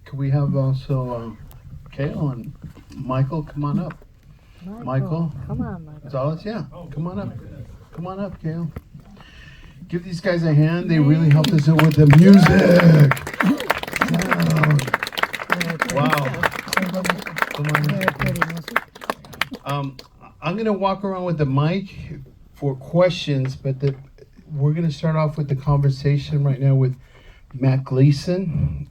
Could we have also Kale and Michael come on up? Michael? Come on, Michael. Gonzalez, yeah. Come on up. Come on up, Kale. Give these guys a hand. They really helped us out with the music. Wow. Come on. I'm going to walk around with the mic for questions, but we're going to start off with the conversation right now with Mat Gleason.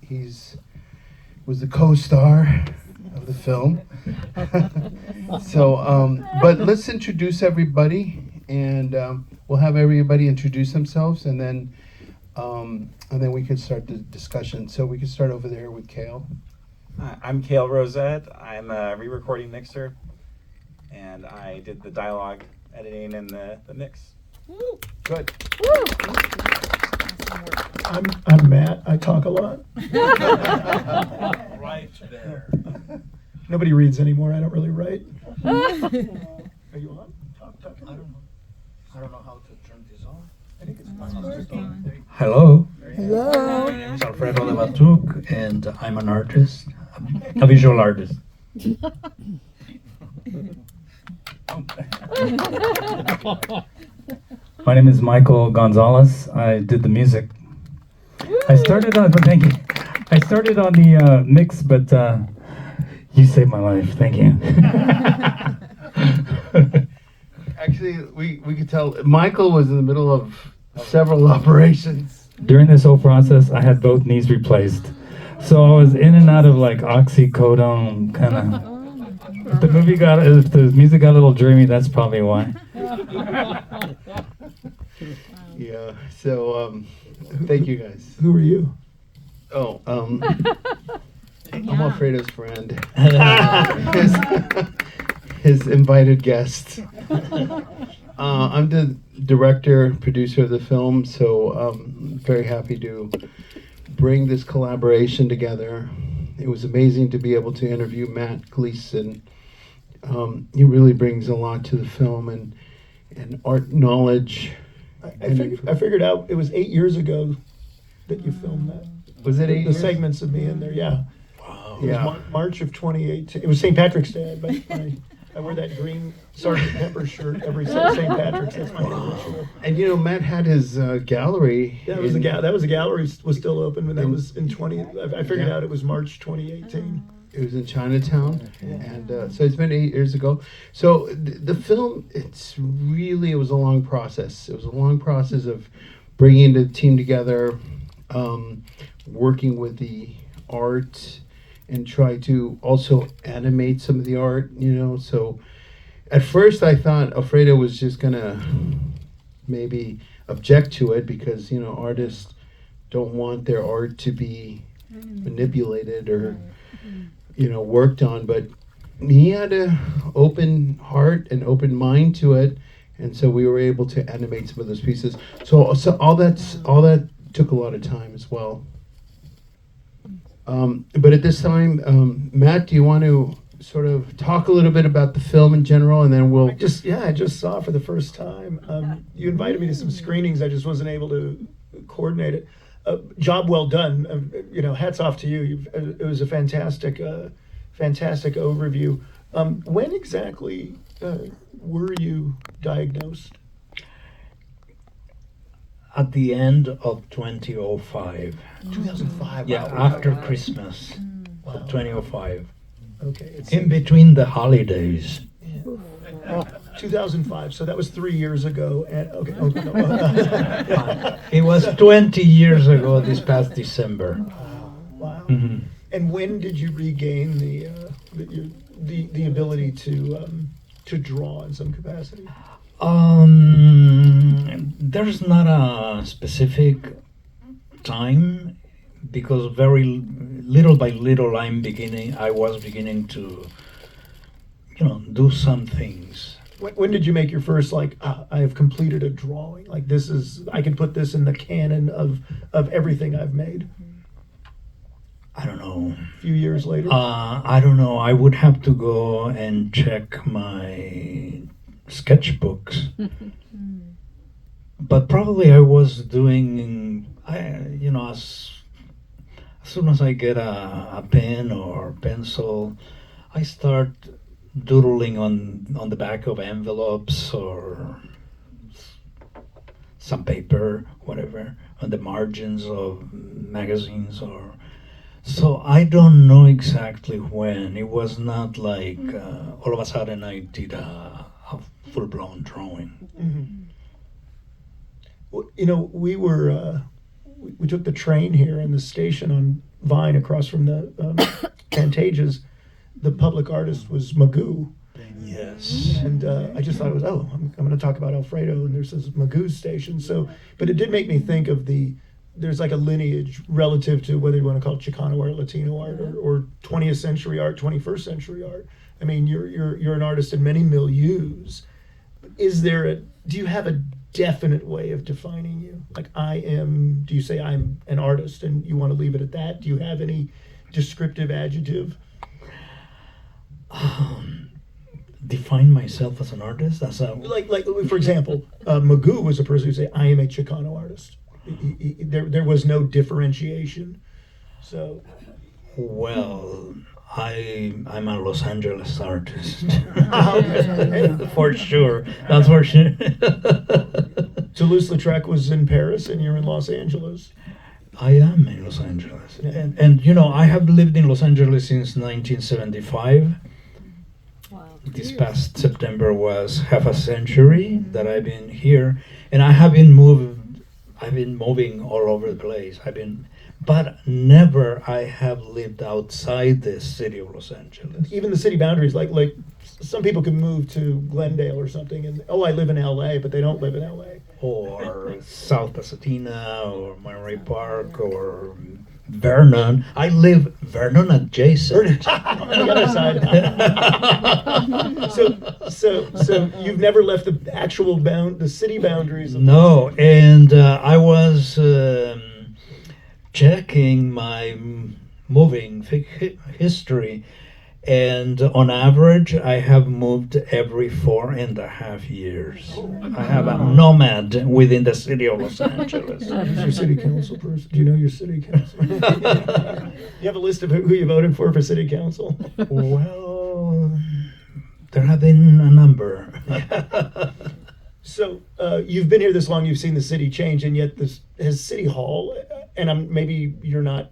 Was the co-star of the film. So, but let's introduce everybody, and we'll have everybody introduce themselves, and then we can start the discussion. So we can start over there with Kale. I'm Kale Rosette. I'm a re-recording mixer, and I did the dialogue editing and the mix. Good. I'm Matt. I talk a lot. Right there. Nobody reads anymore. I don't really write. Are you on? Talk. I don't know how to turn this on. I think it's on. Hello. Hello. My name is Alfredo de Batuc, and I'm an artist, a visual artist. My name is Michael Gonzalez. I did the music. I started on the mix, but you saved my life. Thank you. Actually, we could tell Michael was in the middle of several operations. During this whole process, I had both knees replaced. So I was in and out of like oxycodone, kind of. If the music got a little dreamy, that's probably why. Yeah. So, thank you guys. Who are you? Oh, I'm Alfredo's friend. his invited guest. I'm the director, producer of the film, so I'm very happy to bring this collaboration together. It was amazing to be able to interview Mat Gleason. He really brings a lot to the film and art knowledge. I figured out it was 8 years ago that you filmed that. Was it 8 The years? segments of me in there, yeah. Wow. It was March of 2018. It was St. Patrick's Day. I wear that green Sergeant Pepper shirt every St. Patrick's. That's my ritual. And Matt had his gallery. Yeah, that was a gallery was still open, but that was in 20. I figured out it was March 2018. It was in Chinatown, and so it's been 8 years ago. So the film, it was a long process. It was a long process of bringing the team together, working with the art, and try to also animate some of the art. So at first I thought Alfredo was just gonna maybe object to it because artists don't want their art to be manipulated or worked on, but he had an open heart and open mind to it, and so we were able to animate some of those pieces. So all that took a lot of time as well. But at this time, Matt, do you want to sort of talk a little bit about the film in general, and then we'll I just saw it for the first time. You invited me to some screenings. I just wasn't able to coordinate it. Job well done. Hats off to you. It was a fantastic overview. When exactly were you diagnosed? At the end of 2005. 2005. Yeah, wow. after Christmas of 2005. Okay. In between the holidays. 2005. So that was 3 years ago. And It was 20 years ago this past December. Wow. Mm-hmm. And when did you regain the ability to draw in some capacity? There's not a specific time because very little by little I was beginning to do some things. When did you make your first I have completed a drawing, like I can put this in the canon of everything I've made? I don't know. A few years later? I don't know. I would have to go and check my sketchbooks. but probably I was doing, as soon as I get a pen or pencil, I start doodling on the back of envelopes or some paper, whatever, on the margins of magazines or. So I don't know exactly when. It was not like all of a sudden I did a full-blown drawing. Mhm. Well, we took the train here, and the station on Vine across from the Pantages, the public artist was Magoo. Yes. And I just thought it was, I'm going to talk about Alfredo, and there's this Magoo station. So, but it did make me think of there's like a lineage relative to whether you want to call it Chicano art, Latino art, or 20th century art, 21st century art. I mean, you're an artist in many milieus. Do you have a definite way of defining you? Like do you say I'm an artist and you want to leave it at that? Do you have any descriptive adjective? Define myself as an artist? Like for example, Magoo was a person who say, I am a Chicano artist. There was no differentiation. So, Well, I'm a Los Angeles artist. Okay. For sure. That's for sure. Toulouse-Lautrec was in Paris, and you're in Los Angeles. I am in Los Angeles. And I have lived in Los Angeles since 1975. Wow. This past September was half a century that I've been here, and I've been moving all over the place. But never I have lived outside the city of Los Angeles. Even the city boundaries, like some people can move to Glendale or something, and I live in LA, but they don't live in LA. Or South Pasadena, or Monterey Park, or Vernon. I live Vernon adjacent. On the other side. So you've never left the actual the city boundaries. No, and I was checking my moving history, and on average, I have moved every 4.5 years. I have a nomad within the city of Los Angeles. Who's your city council person? Do you know your city council? You have a list of who you voted for city council? Well, there have been a number. So you've been here this long, you've seen the city change, and yet has City Hall, and maybe you're not,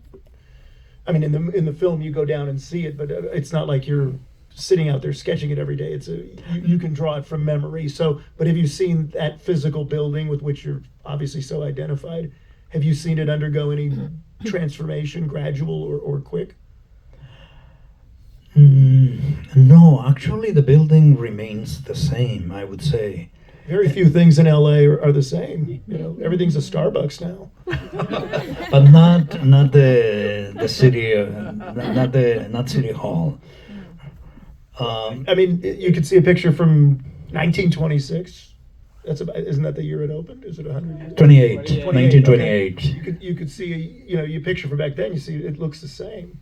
I mean, in the film you go down and see it, but it's not like you're sitting out there sketching it every day. You can draw it from memory. So, but have you seen that physical building with which you're obviously so identified? Have you seen it undergo any transformation, gradual or quick? No, actually, the building remains the same, I would say. Very few things in LA are the same. Everything's a Starbucks now. But not the city, not City Hall. I mean, you could see a picture from 1926. Isn't that the year it opened? Is it 100 years? 1928. Okay. You could see, you picture from back then. You see, it looks the same.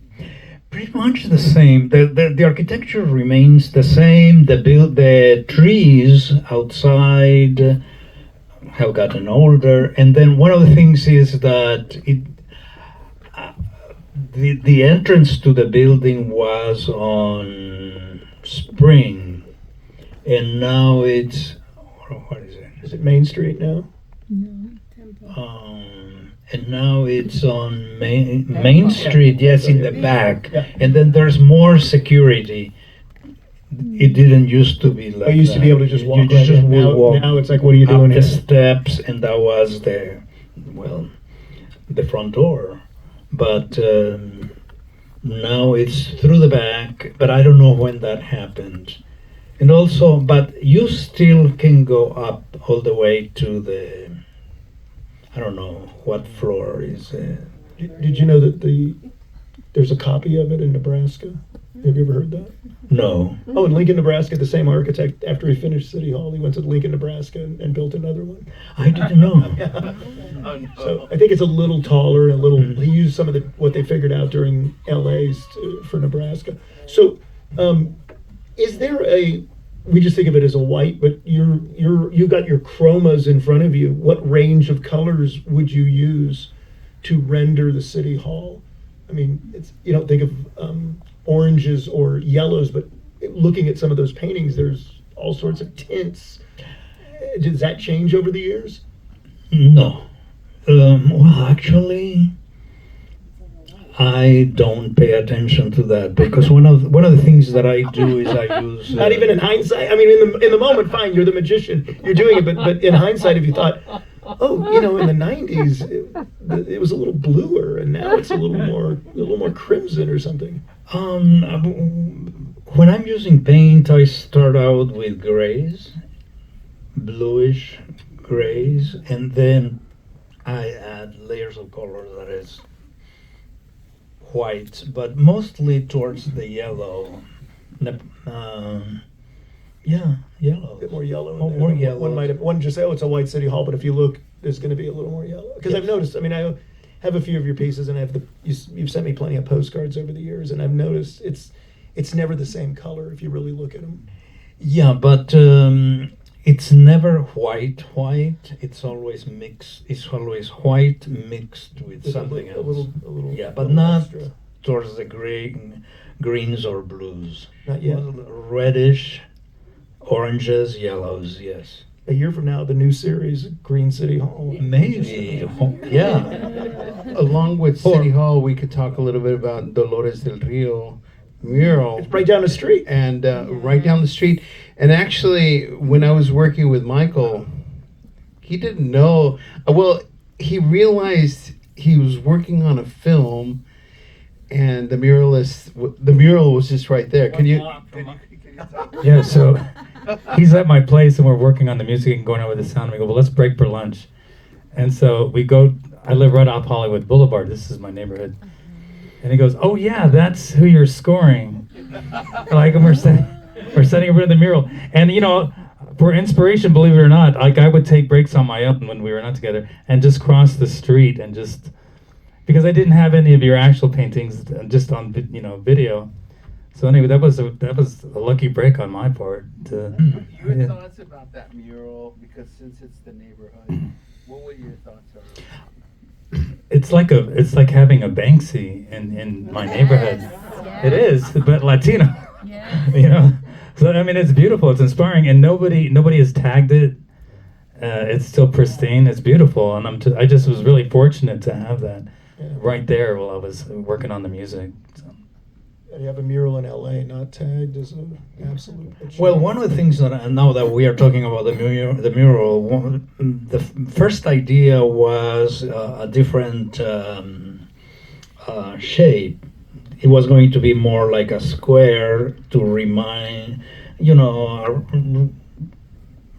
Pretty much the same. The architecture remains the same. The trees outside have gotten older, and then one of the things is that the entrance to the building was on Spring, and now it's what is it? Is it Main Street now? And now it's on Main Street, yes, in the back. Yeah. And then there's more security. It didn't used to be like I used to be able to just walk You right just in. would walk Now it's like, what are you up doing the here? steps, and that was the front door. But now it's through the back, but I don't know when that happened. And also, but you still can go up all the way to the, I don't know what floor is. Did you know that there's a copy of it in Nebraska? Have you ever heard that? No. Oh, in Lincoln, Nebraska, the same architect, after he finished City Hall, he went to Lincoln, Nebraska, and built another one. I didn't know. So I think it's a little taller and he used some of what they figured out during LA's for Nebraska. So is there we just think of it as a white, but you've got your chromas in front of you. What range of colors would you use to render the city hall? I mean, you don't think of oranges or yellows, but looking at some of those paintings, there's all sorts of tints. Does that change over the years? No. Well, actually, I don't pay attention to that because one of the things that I do is I use Not even in hindsight. I mean, in the moment, fine, you're the magician, you're doing it. But in hindsight, if you thought, oh, in the '90s, it was a little bluer, and now it's a little more crimson or something. When I'm using paint, I start out with grays, bluish grays, and then I add layers of color that is white, but mostly towards the yellow. Yellow. A bit more yellow. Oh, more yellow. One just say, oh, it's a white city hall, but if you look, there's going to be a little more yellow. Because I've noticed. I mean, I have a few of your pieces, and I have you've sent me plenty of postcards over the years, and I've noticed it's never the same color if you really look at them. Yeah, but it's never white. It's always mixed. It's always white mixed with something else. A little. Yeah, but little not extra. towards the greens or blues. Not yet. Reddish, oranges, yellows. Yes. A year from now, the new series, Green City Hall. Maybe. Yeah. Along with City Hall, we could talk a little bit about Dolores del Rio mural. It's right down the street. And right down the street. And actually, when I was working with Michael, he didn't know. Well, he realized he was working on a film, and the mural was just right there. Can you? Yeah, so he's at my place and we're working on the music and going over the sound. And we go, well, let's break for lunch. And so we go, I live right off Hollywood Boulevard. This is my neighborhood. And he goes, oh yeah, that's who you're scoring. Like, and we're setting up the mural. And for inspiration, believe it or not, like I would take breaks on my own when we were not together and just cross the street and just, because I didn't have any of your actual paintings just on video. So anyway, that was a lucky break on my part. Your thoughts about that mural, because since it's the neighborhood, what were your thoughts on it? It's like having a Banksy in my neighborhood. Yes. It is, but Latino. Yes. So I mean, it's beautiful. It's inspiring, and nobody has tagged it. It's still pristine. It's beautiful, and I just was really fortunate to have that right there while I was working on the music. So. And you have a mural in LA not tagged as an absolute. Well, one of the things that now that we are talking about the mural, the first idea was a different shape. It was going to be more like a square to remind,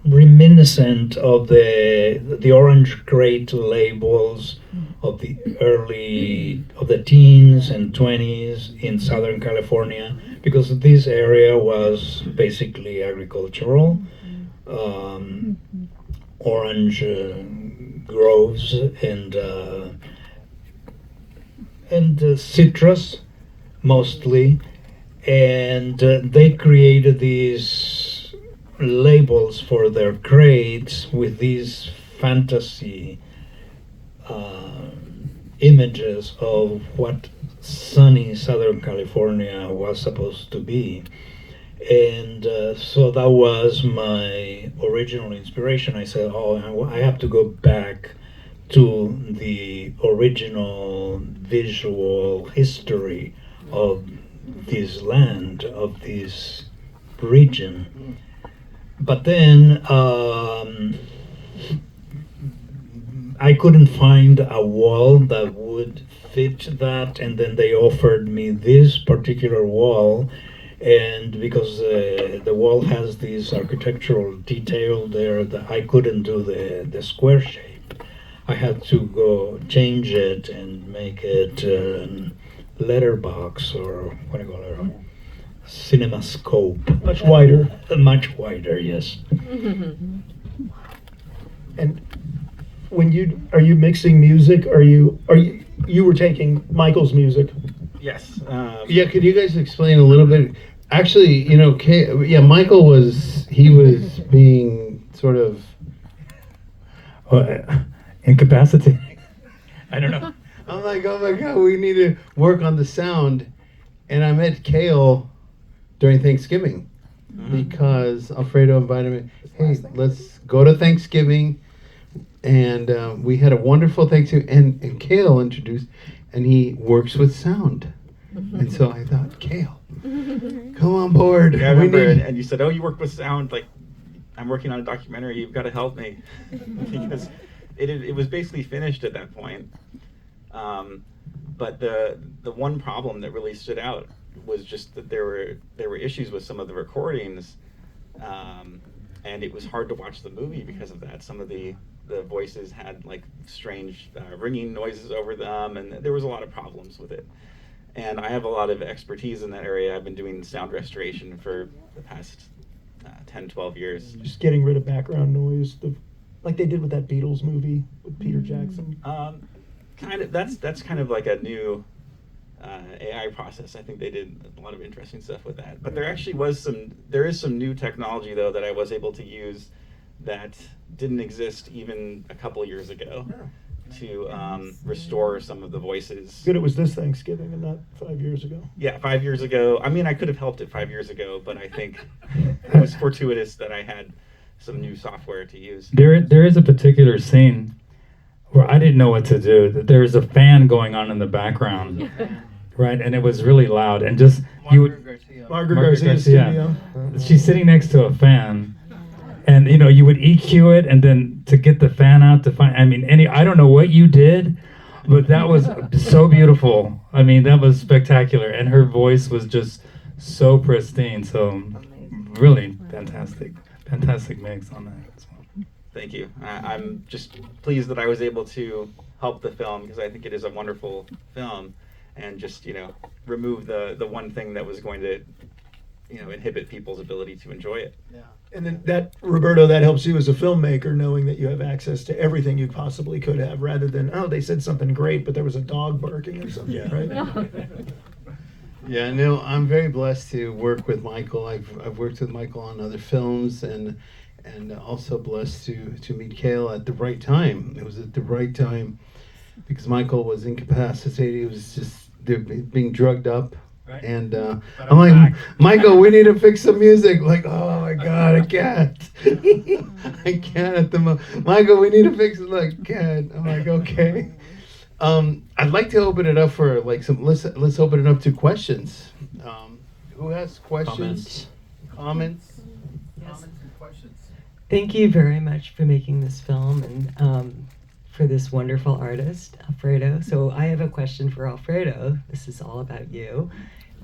reminiscent of the orange crate labels of the teens and 20s in Southern California, because this area was basically agricultural, orange groves and citrus mostly, and they created these labels for their crates with these fantasy images of what sunny Southern California was supposed to be. And so that was my original inspiration. I said, I have to go back to the original visual history of this land, of this region. But then I couldn't find a wall that would fit that, and then they offered me this particular wall, and because the wall has this architectural detail there, that I couldn't do the square shape. I had to go change it and make it letterbox, or what do you call it, cinemascope. Much wider. Much wider, yes. And when are you mixing music? You were taking Michael's music? Yes. Yeah, could you guys explain a little bit? Actually, you know, Michael was being sort of Incapacitated. I don't know. I'm like, oh my god, we need to work on the sound. And I met Kale during Thanksgiving because Alfredo invited me. Hey, let's go to Thanksgiving. And we had a wonderful Thanksgiving. And Kale introduced, and he works with sound. And so I thought, Kale, come on board. Yeah, I remember, and you said, "Oh, you work with sound. Like, I'm working on a documentary. You've got to help me," because it was basically finished at that point. But the one problem that really stood out was just that there were issues with some of the recordings, and it was hard to watch the movie because of that. Some of the voices had like strange ringing noises over them, and there was a lot of problems with it. And I have a lot of expertise in that area. I've been doing sound restoration for the past 10, 12 years. Just getting rid of background noise, like they did with that Beatles movie with Peter Jackson. Kind of. That's kind of like a new AI process. I think they did a lot of interesting stuff with that. But there is some new technology though that I was able to use that didn't exist even a couple years ago. To restore some of the voices. Good, it was this Thanksgiving and not 5 years ago. Yeah, 5 years ago. I mean, I could have helped it 5 years ago, but I think it was fortuitous that I had some new software to use. There is a particular scene where I didn't know what to do. There's a fan going on in the background, right? And it was really loud. And just Margaret Garcia's studio. She's sitting next to a fan. And you would EQ it, and then to get the fan out to find. I mean, I don't know what you did, but that was so beautiful. I mean, that was spectacular, and her voice was just so pristine. So, really fantastic mix on that as well. Thank you. I'm just pleased that I was able to help the film because I think it is a wonderful film, and just remove the one thing that was going to inhibit people's ability to enjoy it. Yeah. And then Roberto, that helps you as a filmmaker, knowing that you have access to everything you possibly could have, rather than, they said something great, but there was a dog barking or something, right? Yeah, no, I'm very blessed to work with Michael. I've worked with Michael on other films, and also blessed to meet Kale at the right time. It was at the right time because Michael was incapacitated. He was just being drugged up. Right. And I'm like, Michael, we need to fix some music. Like, oh my God, I can't. I can't at the moment. Michael, we need to fix it. Like, can't. I'm like, okay. I'd like to open it up for like let's open it up to questions. Who has questions? Comments? Comments and questions. Thank you very much for making this film and for this wonderful artist, Alfredo. So I have a question for Alfredo. This is all about you.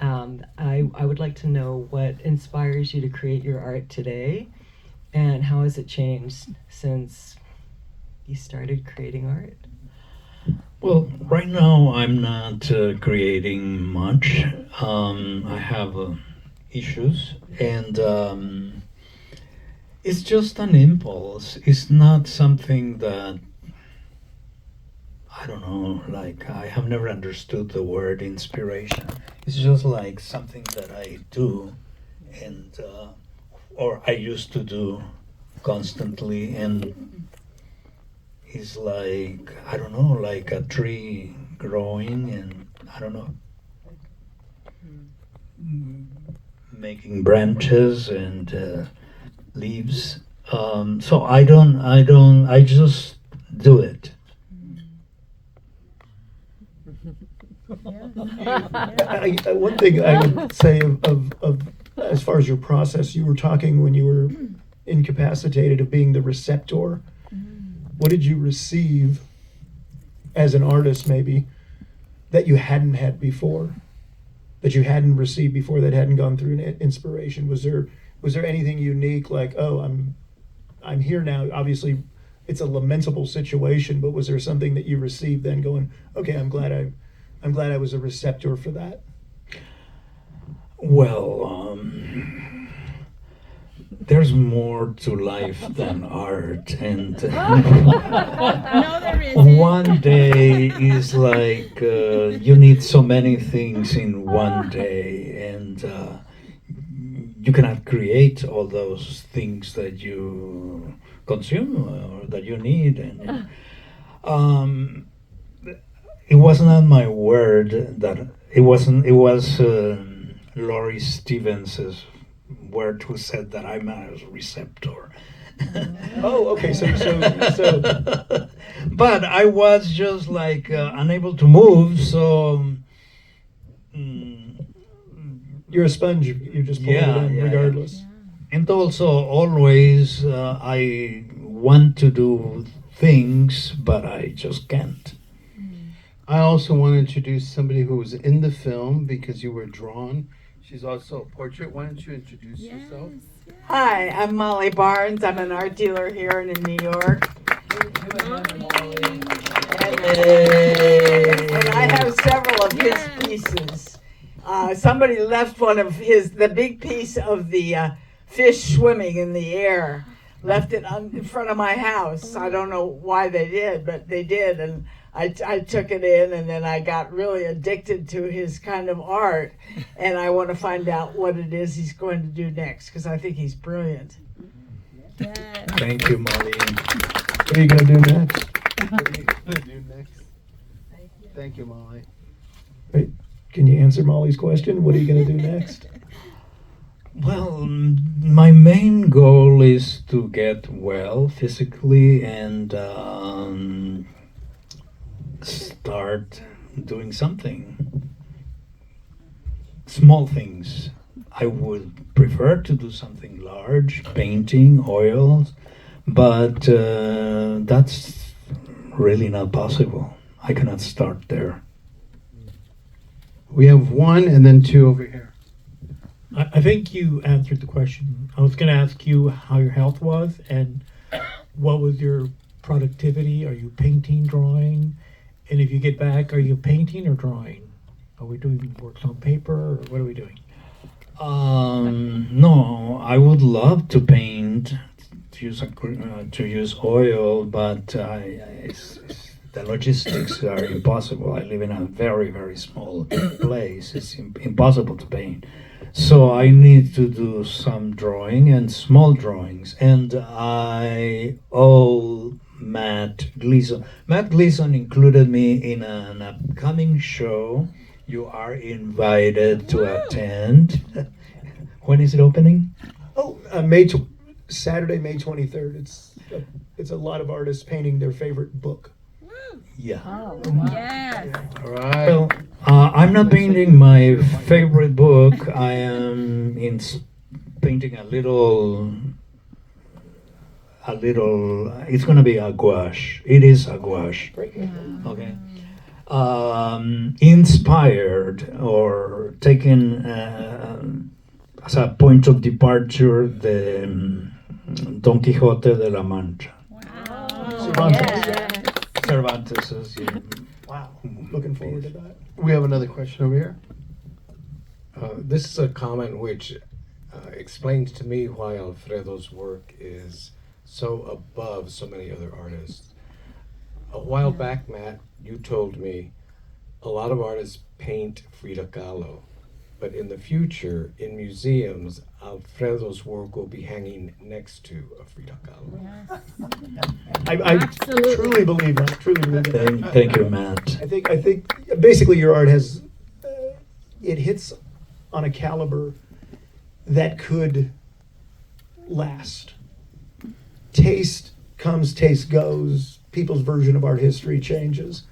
I would like to know what inspires you to create your art today, and how has it changed since you started creating art? Well, right now I'm not creating much. I have issues, and it's just an impulse. It's not something that, I don't know, like I have never understood the word inspiration. It's just like something that I do, and or I used to do constantly, and it's like, I don't know, like a tree growing, and I don't know, making branches and leaves. So I just do it. One thing I would say of as far as your process, you were talking when you were incapacitated of being the receptor. What did you receive as an artist, maybe, that you hadn't had before, that you hadn't received before, that hadn't gone through an inspiration? Was there anything unique, like, oh, I'm here now? Obviously, it's a lamentable situation, but was there something that you received then, going, okay, I'm glad I was a receptor for that? Well, there's more to life than art, and No, there isn't. one day is like you need so many things in one day, and you cannot create all those things that you consume or that you need. And it was not my word that it wasn't. It was Laurie Stevens's word who said that I'm a receptor. Oh, okay. So. But I was just like unable to move, so. You're a sponge. You just pull it in, regardless. And also, always I want to do things, but I just can't. I also want to introduce somebody who was in the film because you were drawn. She's also a portrait. Why don't you introduce yourself? Hi, I'm Molly Barnes. I'm an art dealer here in New York. And I have several of his pieces. Somebody left one of the big piece of the fish swimming in the air, left it in front of my house. I don't know why they did, but they did. And I took it in, and then I got really addicted to his kind of art, and I want to find out what it is he's going to do next, because I think he's brilliant. Thank you, Molly. What are you going to do next? What are you going to do next? Thank you, Molly. Wait, can you answer Molly's question? What are you going to do next? Well, my main goal is to get well physically and start doing something. Small things. I would prefer to do something large, painting, oils, but that's really not possible. I cannot start there. We have one and then two over here. I think you answered the question. I was going to ask you how your health was and what was your productivity. Are you painting, drawing? And if you get back, are you painting or drawing? Are we doing works on paper or what are we doing? No, I would love to paint, to use oil, but the logistics are impossible. I live in a very, very small place. It's impossible to paint. So I need to do some drawing and small drawings. And I owe Mat Gleason. Mat Gleason included me in an upcoming show. You are invited to attend. When is it opening? Oh, Saturday, May 23rd. It's a lot of artists painting their favorite book. Yeah. Oh, yes. All right. Well, I'm not painting my favorite book. I am painting a little. It's gonna be a gouache. It is a gouache. Okay. Inspired or taken as a point of departure the Don Quixote de la Mancha. Cervantes. Yeah. Wow. Looking forward to that. We have another question over here. This is a comment which explains to me why Alfredo's work is so above so many other artists. A while back, Matt, you told me a lot of artists paint Frida Kahlo, but in the future, in museums, Alfredo's work will be hanging next to a Frida Kahlo. I truly believe that. Truly believe that. Thank you, Matt. I think basically your art has it hits on a caliber that could last. Taste comes, taste goes. People's version of art history changes,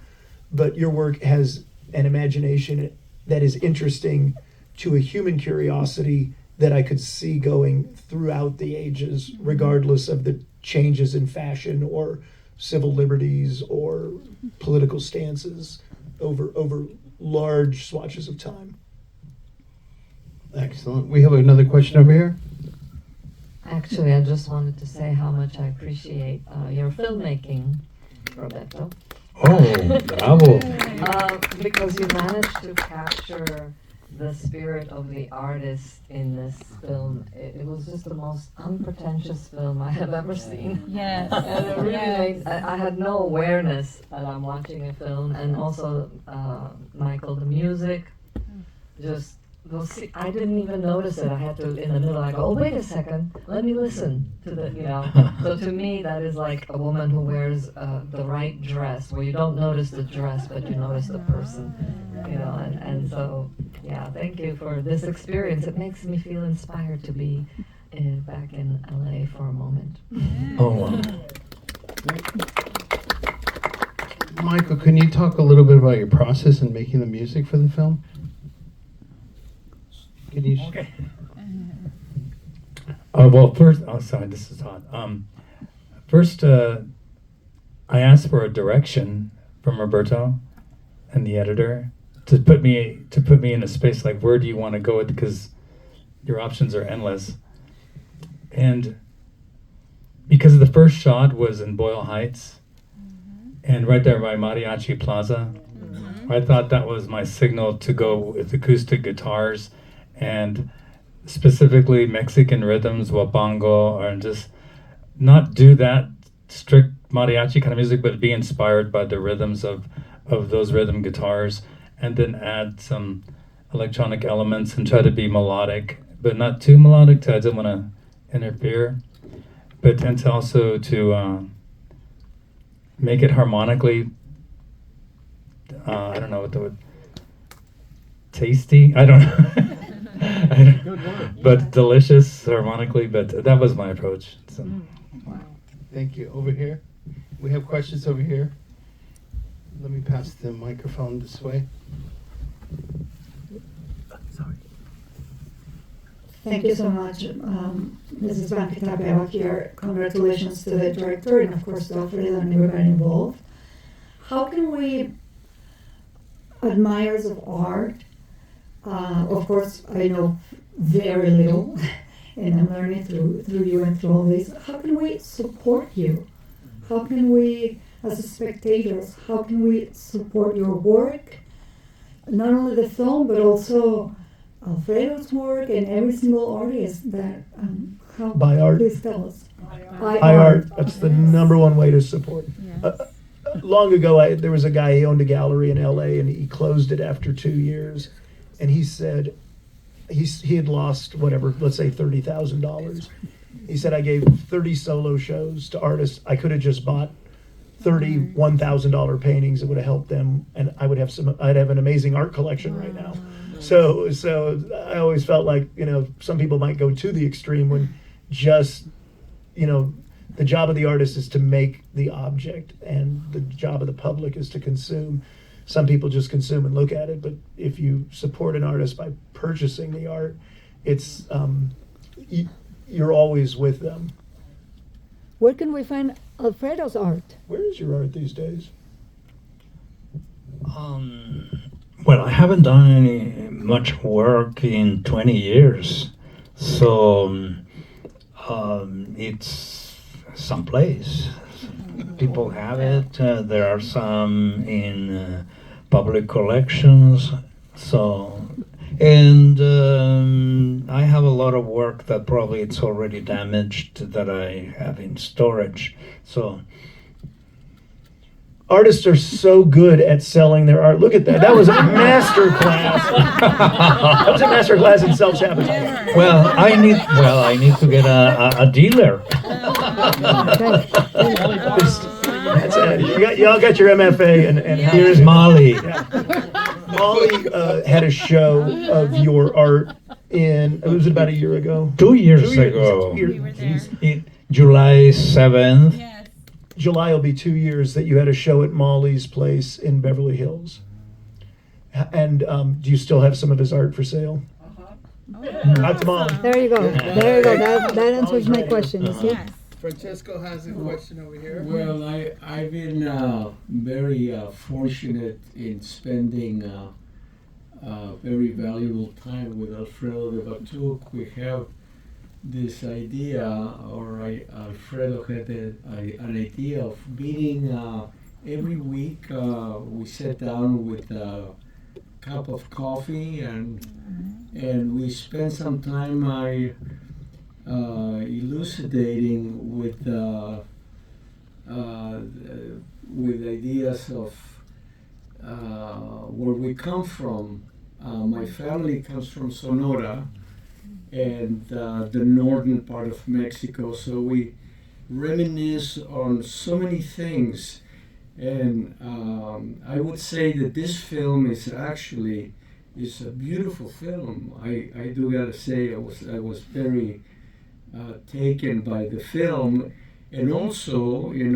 but your work has an imagination that is interesting to a human curiosity that I could see going throughout the ages, regardless of the changes in fashion or civil liberties or political stances over large swatches of time. Excellent. We have another question over here. Actually, I just wanted to say how much I appreciate your filmmaking, Roberto. Oh, bravo. Because you managed to capture the spirit of the artist in this film. It was just the most unpretentious film I have ever seen. Yes. And it really made, I had no awareness that I'm watching a film. And also, Michael, the music, just I didn't even notice it. I had to, in the middle, I go, oh, wait a second, let me listen to the, So to me, that is like a woman who wears the right dress, where you don't notice the dress, but you notice the person, and so, yeah, thank you for this experience. It makes me feel inspired to be back in LA for a moment. Oh, wow. Michael, can you talk a little bit about your process in making the music for the film? Can you? Okay. Well, first, sorry, this is Todd. First, I asked for a direction from Roberto and the editor to put me in a space like, where do you want to go with, because your options are endless. And because the first shot was in Boyle Heights, and right there by Mariachi Plaza, I thought that was my signal to go with acoustic guitars and specifically Mexican rhythms, huapango, or just not do that strict mariachi kind of music, but be inspired by the rhythms of those rhythm guitars, and then add some electronic elements and try to be melodic, but not too melodic, I didn't want to interfere, but and to also to make it harmonically, I don't know what the word, tasty, I don't know. But delicious harmonically, but that was my approach. So. Wow. Thank you. Over here. We have questions over here. Let me pass the microphone this way. Sorry. Thank you so much. This is Blanca Tapia here. Congratulations to the director and of course to Alfredo and everybody involved. How can we, admirers of art, of course I know very little and I'm learning through you and through all this, how can we support you? How can we, as spectators, how can we support your work? Not only the film, but also Alfredo's work and every single artist that, how, Buy art. Please tell us. Buy art. That's the number one way to support. Long ago, there was a guy, he owned a gallery in LA and he closed it after 2 years. And he said, he had lost whatever, let's say $30,000. He said, I gave 30 solo shows to artists. I could have just bought 30 $1,000 paintings that would have helped them, and I'd have an amazing art collection right now. So I always felt like, some people might go to the extreme when just, the job of the artist is to make the object and the job of the public is to consume. Some people just consume and look at it, but if you support an artist by purchasing the art, it's you're always with them. Where can we find Alfredo's art? Where is your art these days? Well, I haven't done any much work in 20 years, so it's someplace. People have it. There are some in public collections. So, and I have a lot of work that probably it's already damaged that I have in storage. So. Artists are so good at selling their art. Look at that. That was a master class. That was a master class in self-sabotage. Well, I need to get a dealer. That's it. You all got your MFA and here's Molly. Yeah. Molly had a show of your art it was about a year ago. 2 years ago. July 7th. Yes. July will be 2 years that you had a show at Molly's place in Beverly Hills. And do you still have some of his art for sale? That's Mom. There you go. There you go. That answers my question. Yes. Francesco has a question over here. Well, I've been very fortunate in spending very valuable time with Alfredo de Batuc. We have this idea, Alfredo had an idea of meeting every week. We sat down with a cup of coffee and we spent some time elucidating with ideas of where we come from My family comes from Sonora and the northern part of Mexico, so we reminisce on so many things. And I would say that this film is actually a beautiful film. I do gotta say I was very taken by the film, and also in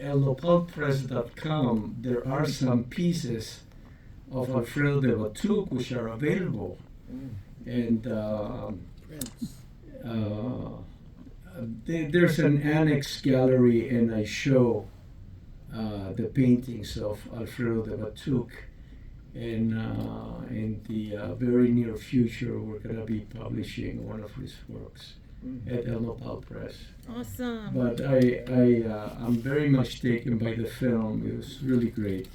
elnopalpress.com there are some pieces of Alfredo de Batuc which are available, and there's an annex gallery, and I show the paintings of Alfredo de Batuc. And in the very near future, we're going to be publishing one of his works at El Nopal Press. Awesome. But I'm very much taken by the film. It was really great.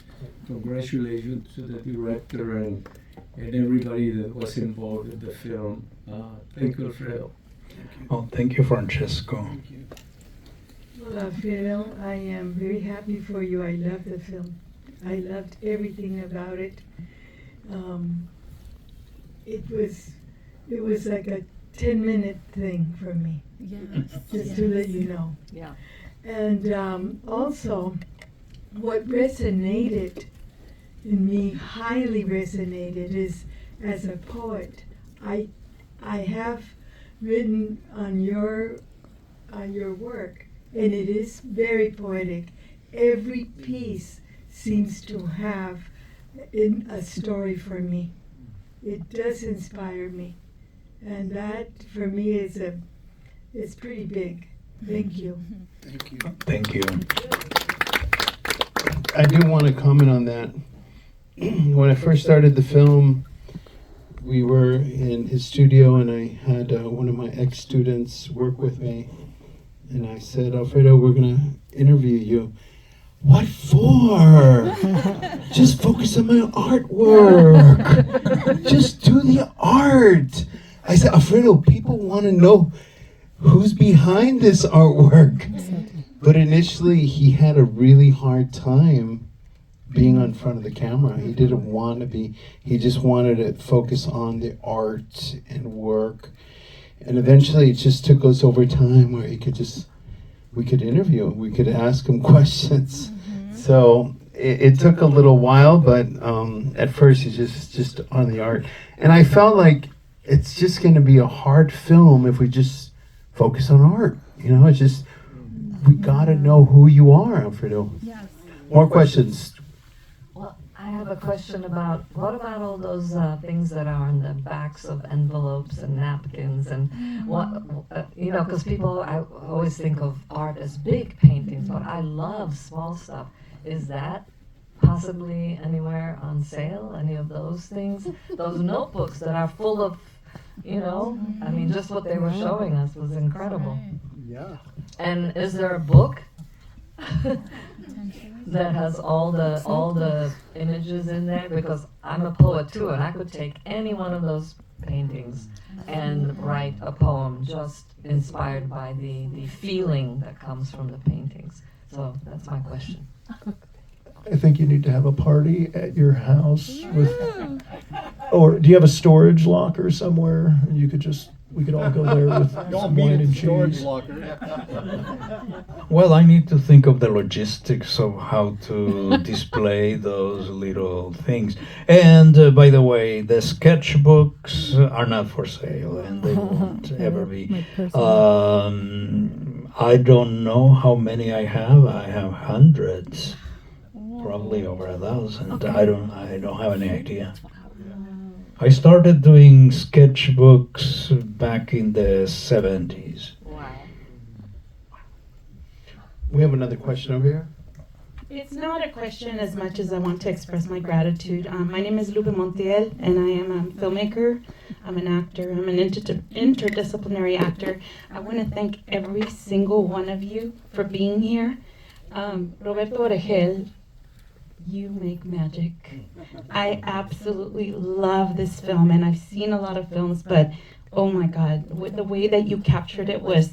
Congratulations to the director and everybody that was involved in the film. Thank you, Alfredo. Oh, thank you, Francesco. Well, Alfredo, I am very happy for you. I love the film. I loved everything about it. It was like a 10-minute thing for me. Yes. Just to let you know. Yeah. And also, what resonated in me, highly resonated, is as a poet, I have written on your work, and it is very poetic. Every piece seems to have a story for me. It does inspire me, and that for me is pretty big. Thank you. Thank you. Thank you. I do want to comment on that. When I first started the film, we were in his studio, and I had one of my ex-students work with me, and I said, Alfredo, we're going to interview you. What for? Just focus on my artwork. Just do the art. I said, Alfredo, people want to know who's behind this artwork. But initially, he had a really hard time being on front of the camera. He didn't want to be. He just wanted to focus on the art and work. And eventually, it just took us over time where we could interview him. We could ask him questions. So it took a little while, but at first he's just on the art. And I felt like it's just going to be a hard film if we just focus on art. It's just, we got to know who you are, Alfredo. Yes. More questions. Well, I have a question about, what about all those things that are on the backs of envelopes and napkins and because people, I always think of art as big paintings, but I love small stuff. Is that possibly anywhere on sale? Any of those things? Those notebooks that are full of, I mean, just what they were showing us was incredible. Yeah. And is there a book that has all the images in there? Because I'm a poet too, and I could take any one of those paintings and write a poem just inspired by the feeling that comes from the paintings. So that's my question. I think you need to have a party at your house or do you have a storage locker somewhere? And we could all go there with some wine and cheese. Well, I need to think of the logistics of how to display those little things. And by the way, the sketchbooks are not for sale, and they won't ever be. I don't know how many I have. I have hundreds, probably over 1,000. Okay. I don't have any idea. I started doing sketchbooks back in the 70s. Wow. We have another question over here. It's not a question as much as I want to express my gratitude. My name is Lupe Montiel, and I am a filmmaker. I'm an actor. I'm an interdisciplinary actor. I want to thank every single one of you for being here. Roberto Oregel, you make magic. I absolutely love this film, and I've seen a lot of films, but oh my God, with the way that you captured it was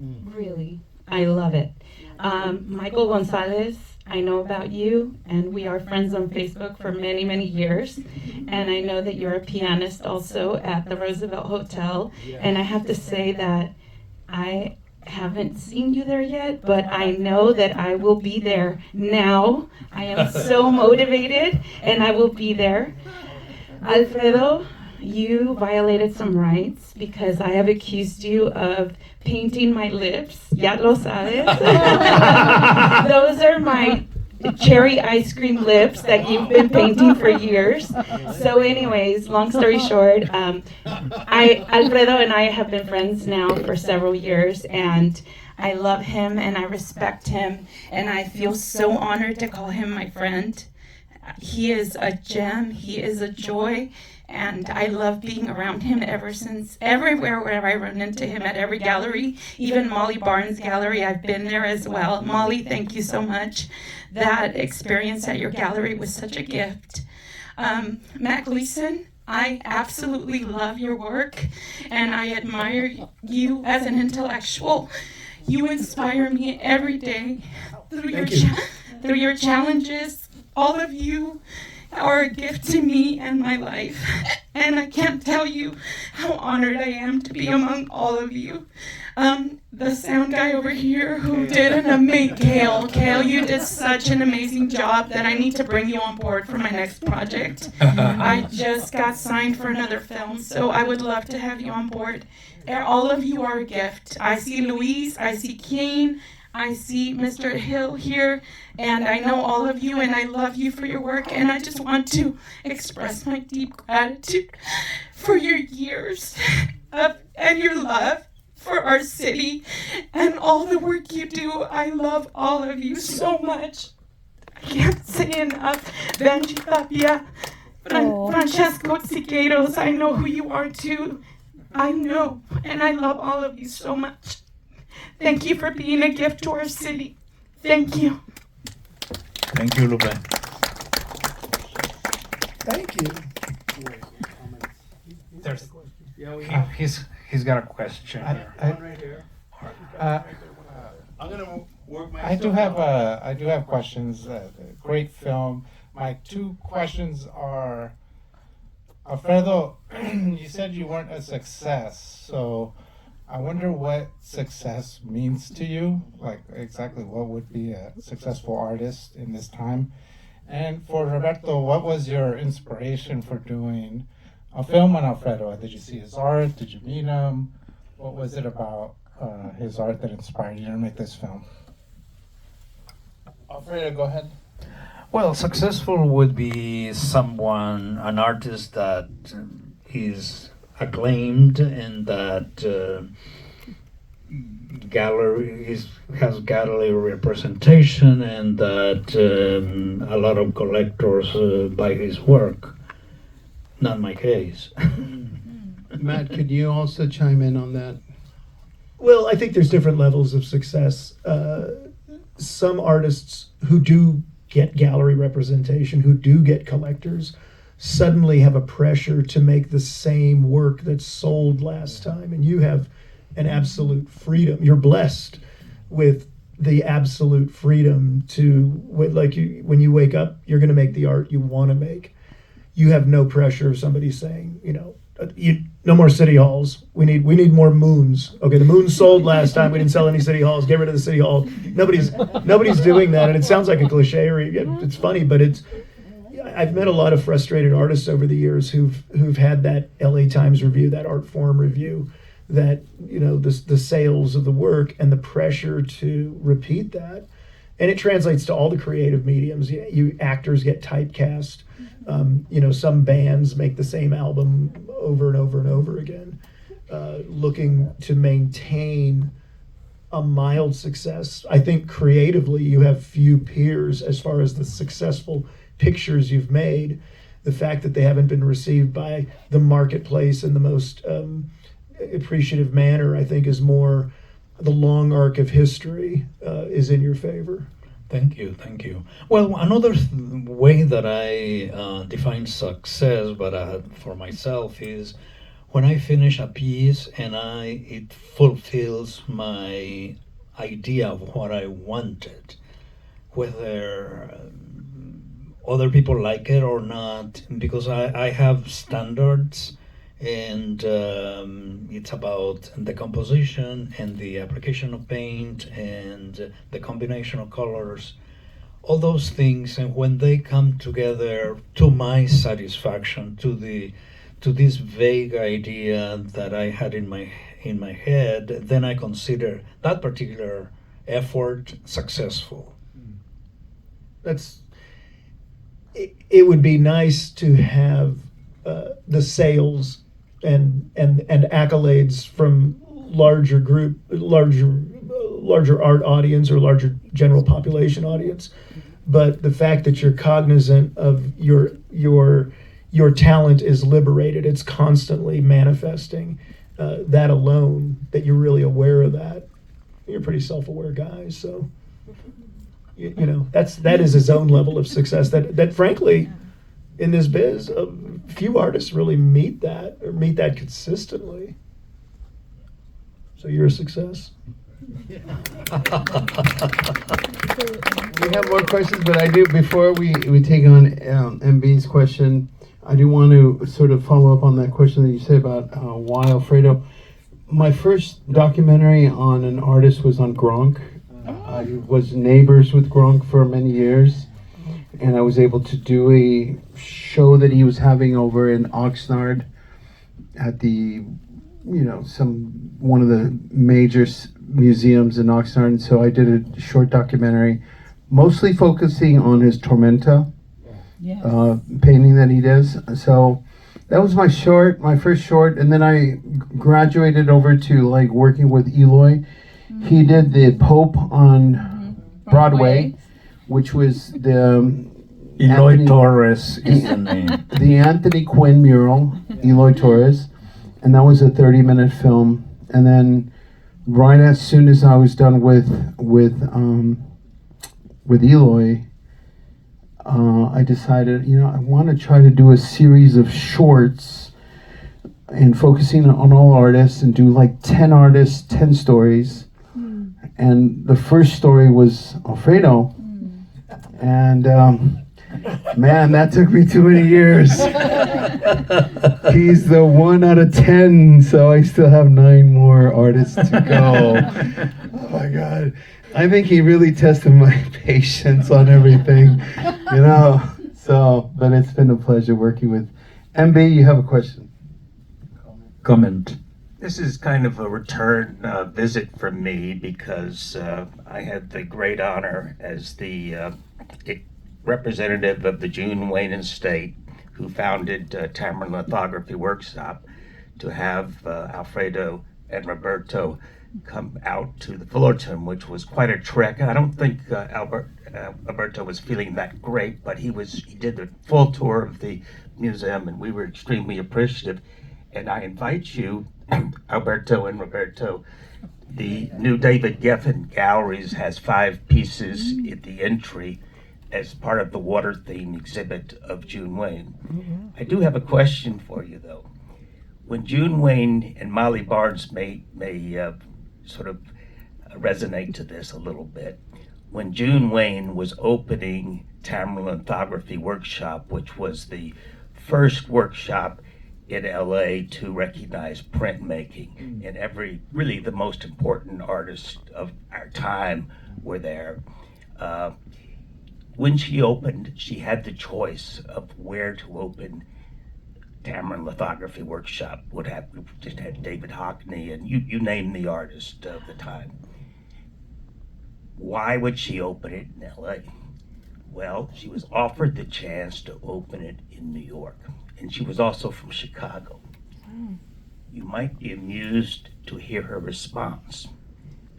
really, I love it. Michael Gonzalez, I know about you, and we are friends on Facebook for many, many years. And I know that you're a pianist also at the Roosevelt Hotel. And I have to say that I haven't seen you there yet, but I know that I will be there now. I am so motivated, and I will be there. Alfredo, you violated some rights because I have accused you of painting my lips. Ya lo sabes. Those are my cherry ice cream lips that you've been painting for years. So anyways, long story short, Alfredo and I have been friends now for several years, and I love him and I respect him, and I feel so honored to call him my friend. He is a gem, he is a joy, and I love being around him ever since. Everywhere where I run into him, at every gallery, even Molly Barnes' gallery, I've been there as well. Molly, thank you so much. That experience at your gallery was such a gift. Mat Gleason, I absolutely love your work, and I admire you as an intellectual. You inspire me every day through your challenges. All of you are a gift to me and my life, and I can't tell you how honored I am to be among all of you. The sound guy over here who did an amazing, Kale, you did such an amazing job that I need to bring you on board for my next project. I just got signed for another film, so I would love to have you on board. All of you are a gift. I see Luis, I see Kane, I see Mr. Hill here, and I know all of you, and I love you for your work, and I just want to express my deep gratitude for your years and your love for our city and all the work you do. I love all of you so much. I can't say enough. Benji Tapia, Francesco Siqueiros, I know who you are too. I know, and I love all of you so much. Thank you for being a gift to our city. Thank you. Thank you, Lupe. Thank you. There's, Yeah, he's got a question here. one right here. I'm gonna work my. I do have questions. Great film. My two questions are, Alfredo, you said you weren't a success, so I wonder what success means to you. Like exactly what would be a successful artist in this time? And for Roberto, what was your inspiration for doing a film on Alfredo? Did you see his art? Did you meet him? What was it about his art that inspired you to make this film? Alfredo, go ahead. Well, successful would be an artist that is acclaimed and that has gallery representation, and that a lot of collectors buy his work. Not my case. Matt, could you also chime in on that? Well, I think there's different levels of success. Some artists who do get gallery representation, who do get collectors, suddenly have a pressure to make the same work that sold last time. And you have an absolute freedom. You're blessed with the absolute freedom to, when you wake up, you're going to make the art you want to make. You have no pressure of somebody saying, no more city halls. We need more moons. Okay, the moon sold last time. We didn't sell any city halls. Get rid of the city hall. Nobody's doing that, and it sounds like a cliche, or it's funny, but I've met a lot of frustrated artists over the years who've had that LA Times review, that art forum review, that the sales of the work and the pressure to repeat that, and it translates to all the creative mediums. You actors get typecast. Some bands make the same album over and over and over again, looking to maintain a mild success. I think creatively you have few peers as far as the successful pictures you've made. The fact that they haven't been received by the marketplace in the most appreciative manner, I think, is more the long arc of history is in your favor. Thank you. Well, another way that I define success, but for myself, is when I finish a piece and it fulfills my idea of what I wanted. whether other people like it or not, because I have standards, and it's about the composition and the application of paint and the combination of colors, all those things. And when they come together to my satisfaction, to this vague idea that I had in my head, then I consider that particular effort successful. It would be nice to have the sales and accolades from larger art audience or larger general population audience, but the fact that you're cognizant of your talent is liberated, it's constantly manifesting, that alone, that you're really aware of that. You're a pretty self-aware guy, so you know that is his own level of success that frankly in this biz few artists really meet that consistently. So you're a success. We have more questions, but I do, before we take on MB's question, I do want to sort of follow up on that question that you said about why Alfredo. My first documentary on an artist was on Gronk. I was neighbors with Gronk for many years, and I was able to do a show that he was having over in Oxnard at the, one of the major museums in Oxnard. And so I did a short documentary, mostly focusing on his Tormenta painting that he does. So that was my first short, and then I graduated over to working with Eloy. He did the Pope on Broadway, which was the Eloy Torres is the name. The Anthony Quinn mural, Eloy Torres, and that was a 30-minute film. And then, right as soon as I was done with Eloy, I decided, I want to try to do a series of shorts and focusing on all artists and do 10 artists, 10 stories. And the first story was Alfredo. And man, that took me too many years. He's the 1 out of 10, so I still have 9 more artists to go. Oh my God. I think he really tested my patience on everything, So, but it's been a pleasure working with MB. You have a question? Comment. This is kind of a return visit from me because I had the great honor as the representative of the June Wayne Estate, who founded Tamarind Lithography Workshop, to have Alfredo and Roberto come out to the Fullerton, which was quite a trek. I don't think Alberto was feeling that great, but he did the full tour of the museum, and we were extremely appreciative. And I invite you, Alberto and Roberto, the new David Geffen Galleries has 5 pieces at the entry as part of the water theme exhibit of June Wayne. I do have a question for you, though. When June Wayne, and Molly Barnes may sort of resonate to this a little bit, when June Wayne was opening Tamarind Lithography Workshop, which was the first workshop in LA to recognize printmaking, and really the most important artists of our time were there. When she opened, she had the choice of where to open Tamarind Lithography Workshop. We just had David Hockney, and you name the artist of the time. Why would she open it in LA? Well, she was offered the chance to open it in New York, and she was also from Chicago. You might be amused to hear her response.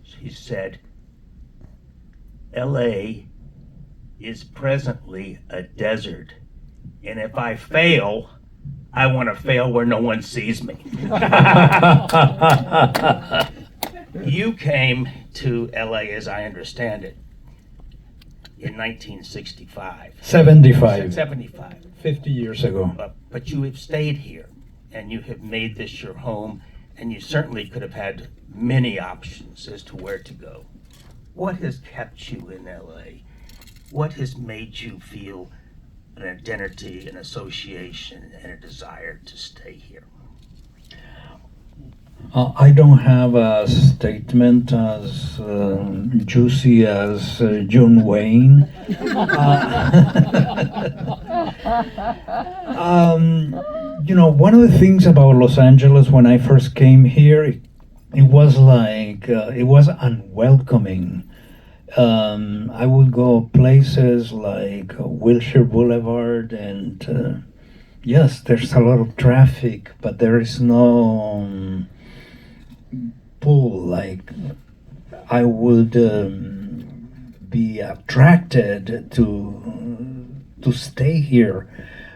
She said, LA is presently a desert, and if I fail, I want to fail where no one sees me. You came to LA, as I understand it, in 1965. 75. 50 years ago. But you have stayed here, and you have made this your home, and you certainly could have had many options as to where to go. What has kept you in LA? what has made you feel an identity, an association, and a desire to stay here? I don't have a statement as juicy as John Wayne. One of the things about Los Angeles when I first came here, it was like, it was unwelcoming. I would go places like Wilshire Boulevard, and yes, there's a lot of traffic, but there is no pull. Like, I would be attracted to stay here.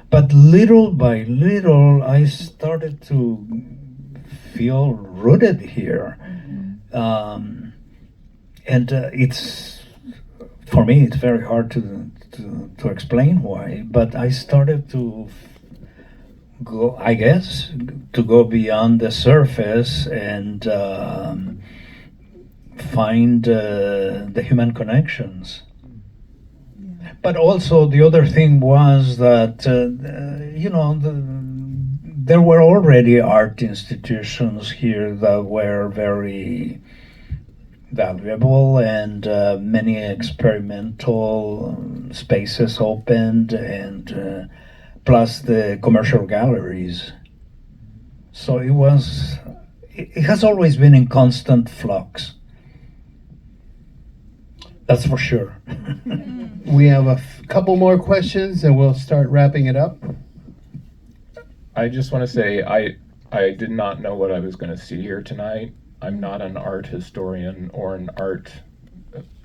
But little by little, I started to feel rooted here. And it's, for me, it's very hard to explain why, but I started to go, I guess, to go beyond the surface and find the human connections. But also the other thing was that, there were already art institutions here that were very valuable, and many experimental spaces opened, and plus the commercial galleries. So it has always been in constant flux. That's for sure. We have a couple more questions and we'll start wrapping it up. I just want to say I did not know what I was going to see here tonight. I'm not an art historian or an art,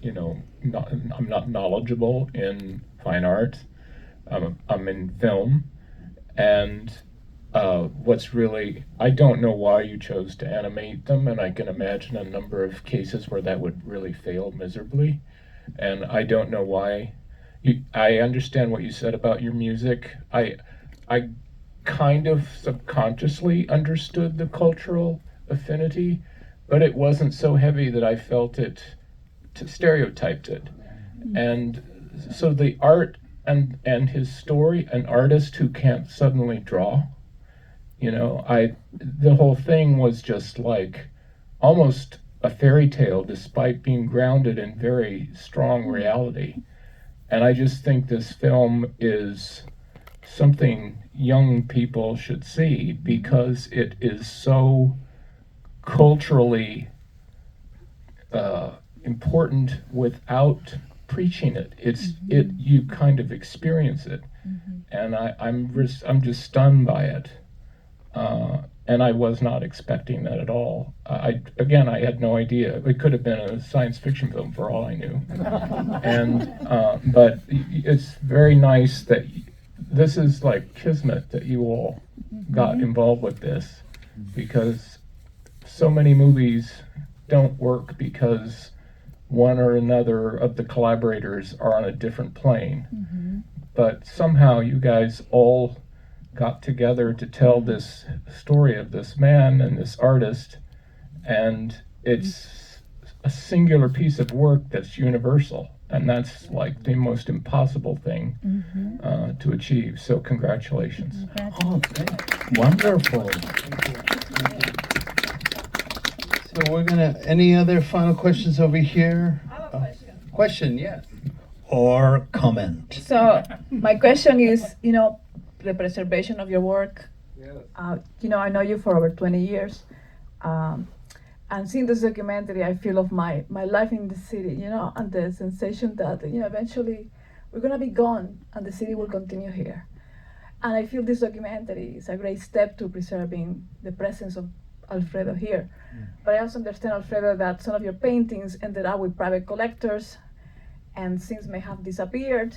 I'm not knowledgeable in fine art. I'm in film, and I don't know why you chose to animate them, and I can imagine a number of cases where that would really fail miserably. And I don't know why. I understand what you said about your music. I kind of subconsciously understood the cultural affinity, but it wasn't so heavy that I felt it stereotyped it. And so the art and his story, an artist who can't suddenly draw, the whole thing was just like almost a fairy tale despite being grounded in very strong reality. And I just think this film is something young people should see because it is so culturally important without preaching it. You kind of experience it, and I'm just stunned by it. And I was not expecting that at all. I had no idea. It could have been a science fiction film for all I knew. But it's very nice that this is like kismet that you all got involved with this, because so many movies don't work because one or another of the collaborators are on a different plane. But somehow you guys all got together to tell this story of this man and this artist, and it's a singular piece of work that's universal, and that's like the most impossible thing to achieve. So congratulations. Oh, wonderful. So we're any other final questions over here? I have a question. Question, yes. Or comment. So my question is, the preservation of your work. I know you for over 20 years. And seeing this documentary, I feel of my life in the city, and the sensation that, eventually we're going to be gone and the city will continue here. And I feel this documentary is a great step to preserving the presence of Alfredo here. But I also understand, Alfredo, that some of your paintings ended up with private collectors and things may have disappeared.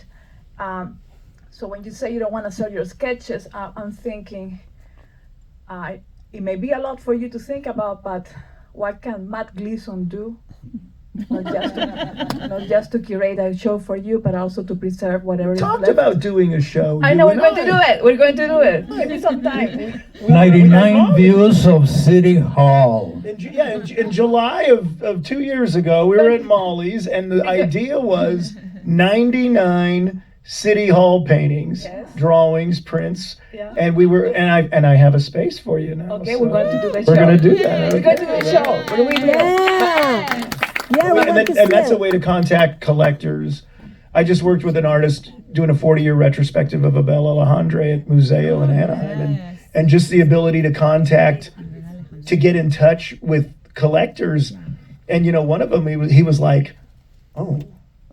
So when you say you don't want to sell your sketches, I'm thinking it may be a lot for you to think about, but what can Mat Gleason do? Not just to curate a show for you, but also to preserve whatever is Talked left. about doing a show. I know, we're going to do it. We're going to do it. Give me some time. 99 views of City Hall. In July of 2 years ago, we were at Molly's, and the idea was 99 City Hall paintings, Yes. drawings, prints, Yeah. and I have a space for you now. Okay, so we're going to do the We're show. gonna do that. We're going to do the show. What do we do? Yeah, we want to see and that's a it. way to contact collectors. I just worked with an artist doing a 40-year retrospective of Abel Alejandre at Museo in Anaheim, and just the ability to get in touch with collectors. And one of them, he was like, "Oh,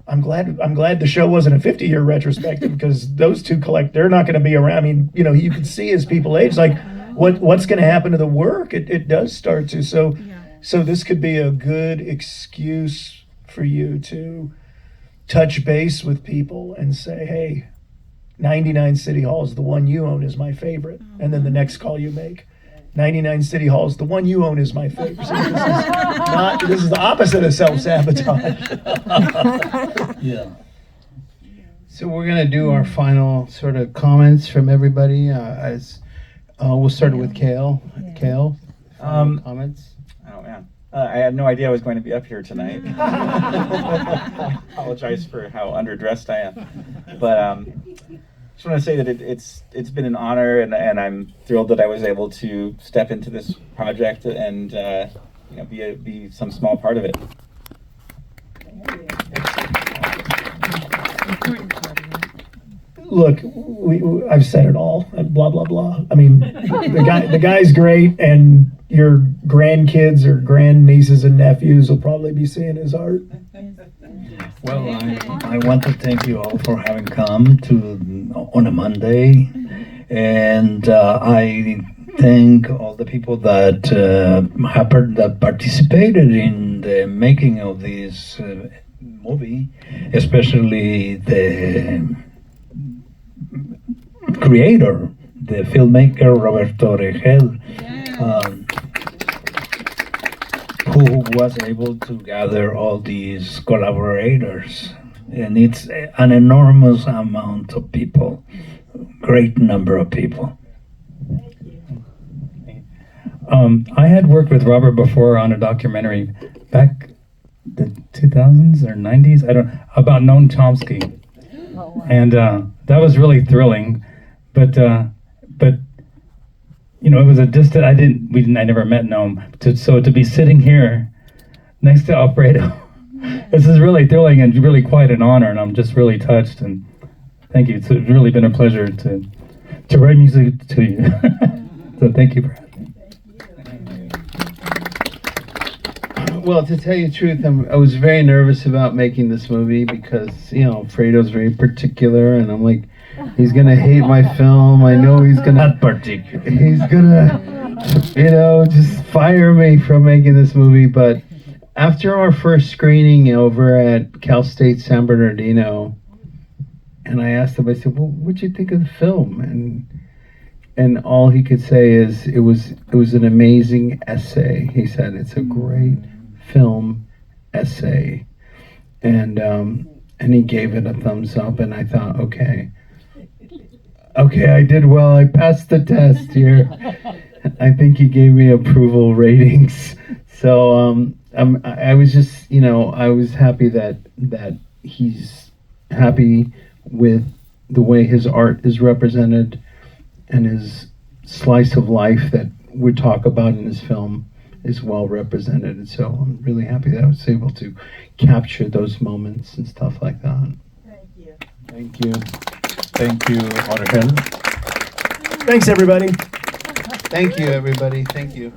I'm glad the show wasn't a 50-year retrospective, because those two they're not going to be around." I mean, you could see as people age, like what's going to happen to the work. It does start to. So this could be a good excuse for you to touch base with people and say, "Hey, 99 City Halls, the one you own is my favorite." And then the next call you make, 99 City Halls, the one you own is my favorite. So this is the opposite of self-sabotage. Yeah. So we're gonna do our final sort of comments from everybody. We'll start with Kale. Kale, final comments. Oh man, I had no idea I was going to be up here tonight. I apologize for how underdressed I am, but just want to say that it's been an honor, and I'm thrilled that I was able to step into this project and be some small part of it. Look, I've said it all. Blah blah blah. I mean, the guy's great, and your grandkids or grandnieces and nephews will probably be seeing his art. Well, I want to thank you all for having come on a Monday, and I thank all the people that that participated in the making of this movie, especially the creator, the filmmaker Roberto Oregel, who was able to gather all these collaborators. And it's an enormous amount of people, great number of people. I had worked with Robert before on a documentary back the 2000s or 90s, about Noam Chomsky. And that was really thrilling, but it was a distant. I never met Noam. So to be sitting here next to Alfredo, this is really thrilling and really quite an honor, and I'm just really touched. And thank you. It's really been a pleasure to write music to you. So thank you for having me. Well, to tell you the truth, I was very nervous about making this movie because, Fredo's very particular, and I'm like, he's going to hate my film. I know he's going to... Not particular. He's going to, just fire me from making this movie. But after our first screening over at Cal State San Bernardino, and I asked him, I said, well, what'd you think of the film? And all he could say is, it was an amazing essay. He said, it's a great film essay, and he gave it a thumbs up, and I thought, okay, I did well. I passed the test here. I think he gave me approval ratings. So I was just, I was happy that he's happy with the way his art is represented and his slice of life that we talk about in his film is well represented. And so I'm really happy that I was able to capture those moments and stuff like that. Thank you. Thank you. Thank you, Oregel. Thanks, everybody. Thank you, everybody. Thank you.